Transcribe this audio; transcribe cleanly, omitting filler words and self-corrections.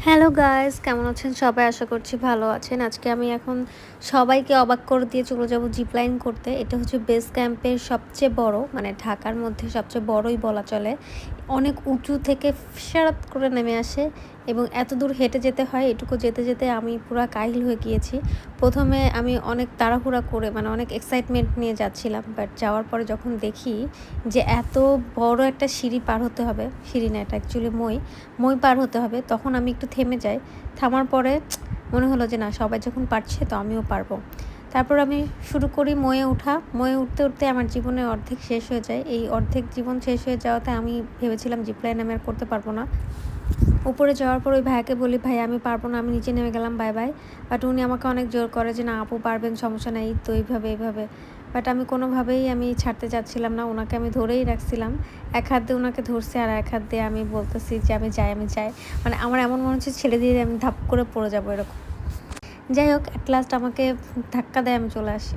Hello guys, কেমন আছেন সবাই? আশা করছি ভালো আছেন। আজকে আমি এখন সবাইকে অবাক করে দিয়ে চলে যাব জিপলাইন করতে। এটা হচ্ছে বেস ক্যাম্পের সবচেয়ে বড়, মানে ঢাকার মধ্যে সবচেয়ে বড়ই বলা চলে। অনেক উঁচু থেকে ফিসারাত করে নেমে আসে এবং এত দূর হেঁটে যেতে হয়। এটুকু যেতে যেতে আমি পুরা কাহিল হয়ে গিয়েছি। প্রথমে আমি অনেক তাড়াহুড়া করে, মানে অনেক এক্সাইটমেন্ট নিয়ে যাচ্ছিলাম, বাট যাওয়ার পরে যখন দেখি যে এত বড় একটা সিঁড়ি পার হতে হবে, সিঁড়ি না, এটা অ্যাকচুয়ালি মই পার হতে হবে, তখন আমি একটু থেমে যাই। থামার পরে মনে হলো যে না, সবাই যখন পারছে তো আমিও পারবো। তারপর আমি শুরু করি ময়ে ওঠা। ময়ে উঠতে উঠতে আমার জীবনের অর্ধেক শেষ হয়ে যায়। এই অর্ধেক জীবন শেষ হয়ে যাওয়াতে আমি ভেবেছিলাম জিপলাইন আমি আর করতে পারবো না। উপরে যাওয়ার পর ওই ভাইয়াকে বলি, ভাই আমি পারবো না, আমি নিচে নেমে গেলাম, বাই বাই। বাট উনি আমাকে অনেক জোর করে যে না আপু পারবেন, সমস্যা নেই, তো এইভাবে। বাট আমি কোনোভাবেই আমি ছাড়তে চাচ্ছিলাম না, ওনাকে আমি ধরেই রাখছিলাম। এক হাত দিয়ে ওনাকে ধরছি আর এক হাত দিয়ে আমি বলতেছি যে আমি যাই। মানে আমার এমন মনে হচ্ছে ছেড়ে দিয়ে আমি ধাপ করে পড়ে যাবো এরকম। যাই হোক, অ্যাট লাস্ট আমাকে ধাক্কা দেয়, আমি চলে আসি।